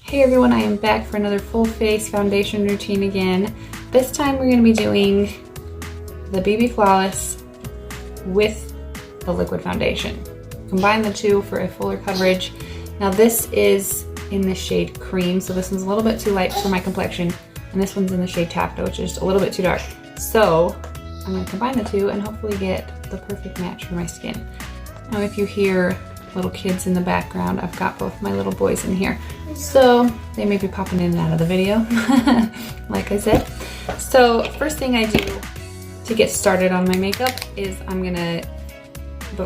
Hey everyone, I am back for another full face foundation routine again. This time we're going to be doing the BB Flawless with the liquid foundation. Combine the two for a fuller coverage. Now this is in the shade Cream, so this one's a little bit too light for my complexion, and this one's in the shade Taffeta, which is a little bit too dark. So I'm going to combine the two and hopefully get the perfect match for my skin. Now if you hear little kids in the background, I've got both my little boys in here, so they may be popping in and out of the video like I said. So first thing I do to get started on my makeup is I'm gonna,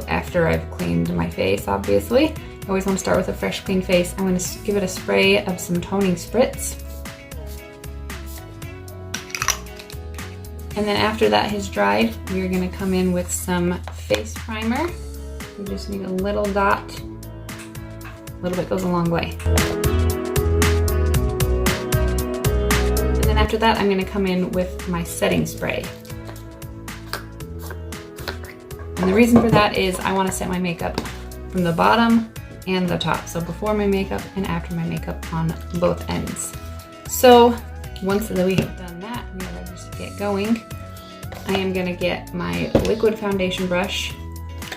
after I've cleaned my face, obviously I always want to start with a fresh clean face. I'm going to give it a spray of some toning spritz, and then after that has dried, we're going to come in with some face primer. You just need a little dot. A little bit goes a long way. And then after that, I'm going to come in with my setting spray. And the reason for that is I want to set my makeup from the bottom and the top. So before my makeup and after my makeup on both ends. So once we have done that, we are ready to get going. I am going to get my liquid foundation brush,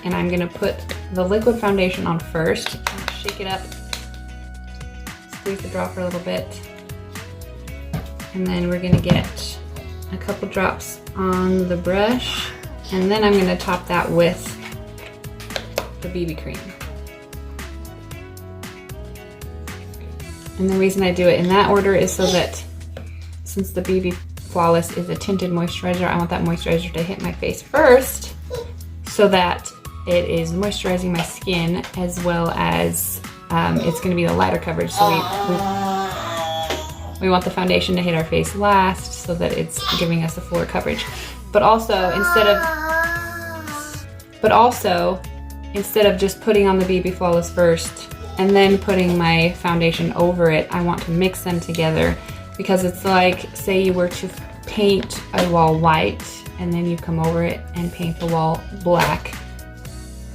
and I'm gonna put the liquid foundation on first, shake it up, squeeze the dropper a little bit, and then we're gonna get a couple drops on the brush, and then I'm gonna top that with the BB cream. And the reason I do it in that order is so that since the BB Flawless is a tinted moisturizer, I want that moisturizer to hit my face first so that it is moisturizing my skin, as well as it's going to be the lighter coverage. So we want the foundation to hit our face last so that it's giving us a fuller coverage. But also instead of just putting on the BB Flawless first and then putting my foundation over it, I want to mix them together, because it's like, say you were to paint a wall white and then you come over it and paint the wall black.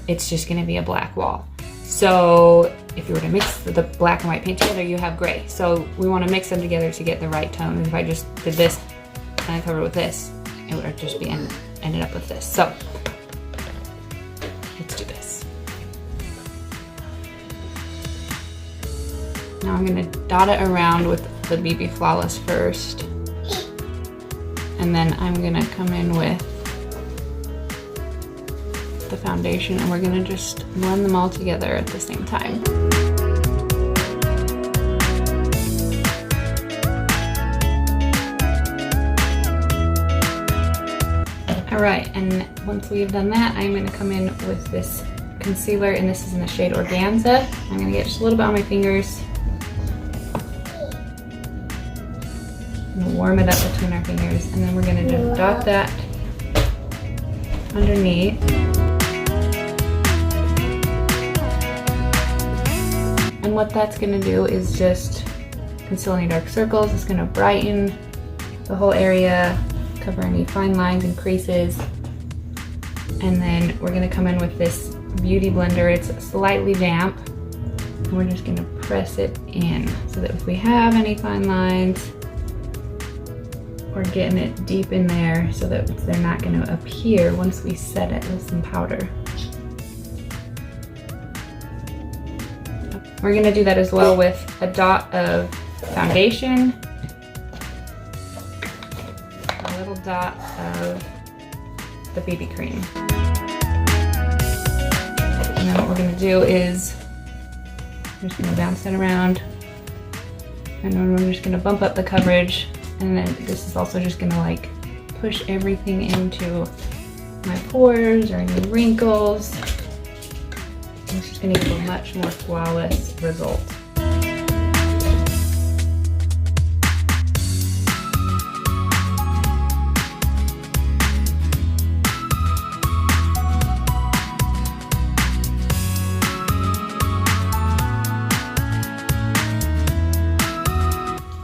It's just going to be a black wall. So if you were to mix the black and white paint together, you have gray. So we want to mix them together to get the right tone. And if I just did this and I covered it with this, it would just be ended up with this. So let's do this. Now I'm going to dot it around with the BB Flawless first, and then I'm going to come in with the foundation, and we're going to just blend them all together at the same time. Alright, and once we've done that, I'm going to come in with this concealer, and this is in the shade Organza. I'm going to get just a little bit on my fingers and warm it up between our fingers, and then we're going to just dot that underneath. And what that's going to do is just conceal any dark circles. It's going to brighten the whole area, cover any fine lines and creases. And then we're going to come in with this beauty blender. It's slightly damp, and we're just going to press it in so that if we have any fine lines, we're getting it deep in there so that they're not going to appear once we set it with some powder. We're going to do that as well with a dot of foundation, a little dot of the BB cream. And then what we're going to do is I'm just going to bounce it around, and then we're just going to bump up the coverage, and then this is also just going to like push everything into my pores or any wrinkles. It's just going to give a much more flawless result.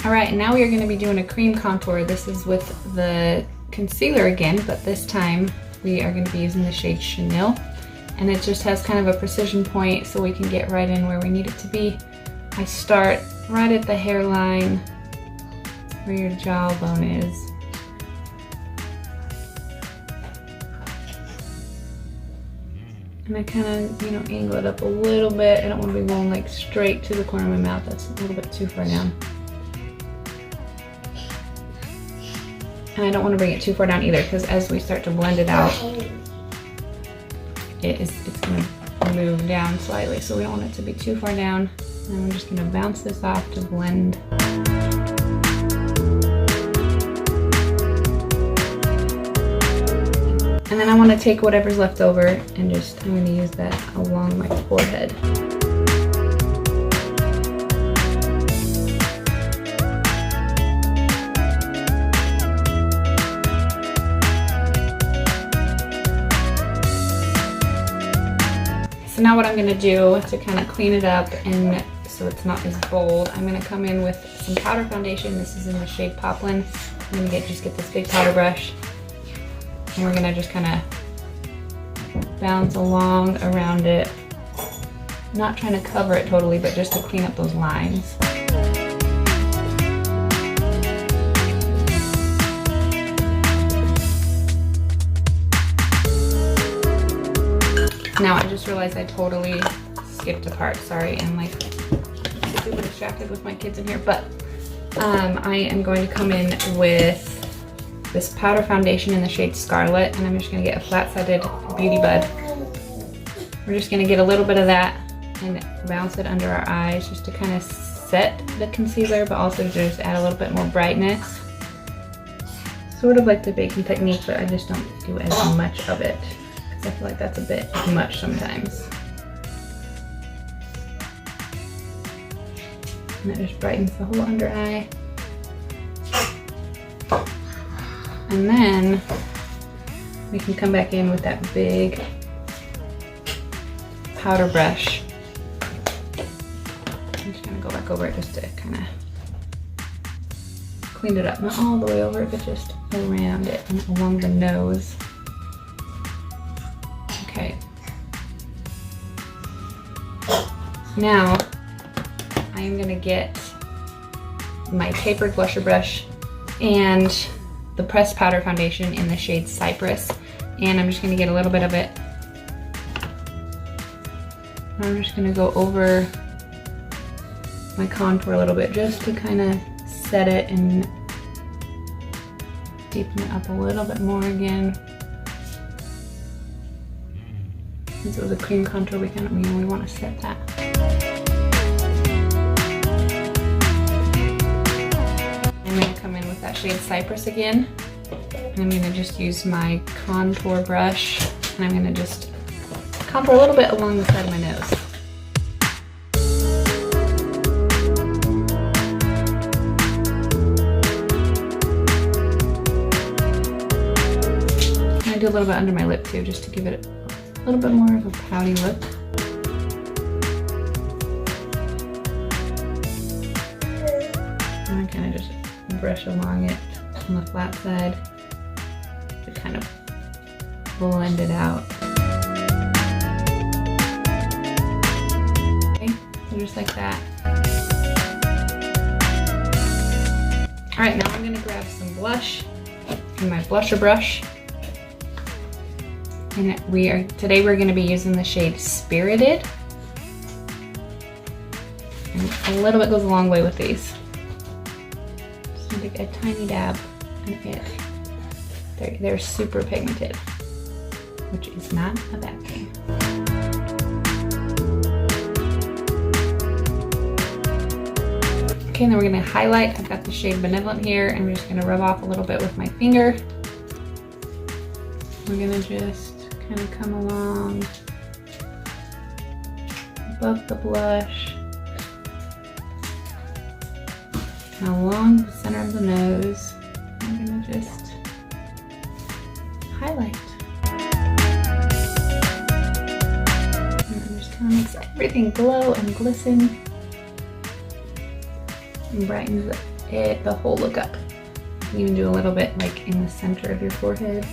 Alright, now we are going to be doing a cream contour. This is with the concealer again, but this time we are going to be using the shade Chenille. And it just has kind of a precision point so we can get right in where we need it to be. I start right at the hairline where your jawbone is. And I kind of, you know, angle it up a little bit. I don't want to be going like straight to the corner of my mouth. That's a little bit too far down. And I don't want to bring it too far down either, because as we start to blend it out, it's going to move down slightly. So we don't want it to be too far down. And we're just going to bounce this off to blend. And then I want to take whatever's left over and just, I'm going to use that along my forehead. So now what I'm going to do to kind of clean it up and so it's not as bold, I'm going to come in with some powder foundation. This is in the shade Poplin. I'm going to just get this big powder brush. And we're gonna just kind of bounce along around it. Not trying to cover it totally, but just to clean up those lines. Now I just realized I totally skipped a part, sorry, and like super distracted with my kids in here, but I am going to come in with this powder foundation in the shade Scarlet, and I'm just gonna get a flat-sided Beauty Bud. We're just gonna get a little bit of that and bounce it under our eyes just to kind of set the concealer, but also just add a little bit more brightness. Sort of like the baking technique, but I just don't do as much of it because I feel like that's a bit much sometimes. And it just brightens the whole under eye. And then we can come back in with that big powder brush. I'm just gonna go back over it just to kind of clean it up. Not all the way over, but just around it and along the nose. Okay. Now I am gonna get my tapered blusher brush and the pressed powder foundation in the shade Cypress, and I'm just gonna get a little bit of it. I'm just gonna go over my contour a little bit just to kind of set it and deepen it up a little bit more again. Since it was a cream contour, we want to set that. I'm going to come in with that shade Cypress again. And I'm going to just use my contour brush, and I'm going to just contour a little bit along the side of my nose. And I do a little bit under my lip too, just to give it a little bit more of a pouty look. And I kind of just brush along it on the flat side to kind of blend it out. Okay, so just like that. All right, now I'm gonna grab some blush and my blusher brush. And today we're gonna be using the shade Spirited. And a little bit goes a long way with these. Just take a tiny dab and they're super pigmented, which is not a bad thing. Okay, then we're gonna highlight. I've got the shade Benevolent here, and I'm just gonna rub off a little bit with my finger. We're gonna just kind of come along above the blush and along the center of the nose. I'm gonna just highlight. And it just kind of makes everything glow and glisten and brightens the whole look up. You can even do a little bit like in the center of your forehead.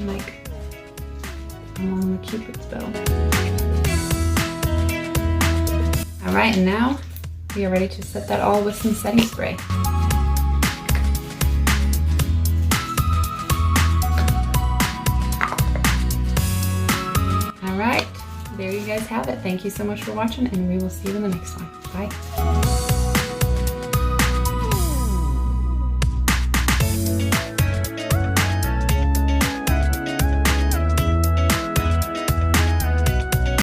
Like along the Cupid's bow. All right, and now we are ready to set that all with some setting spray. All right, there you guys have it. Thank you so much for watching, and we will see you in the next one. Bye.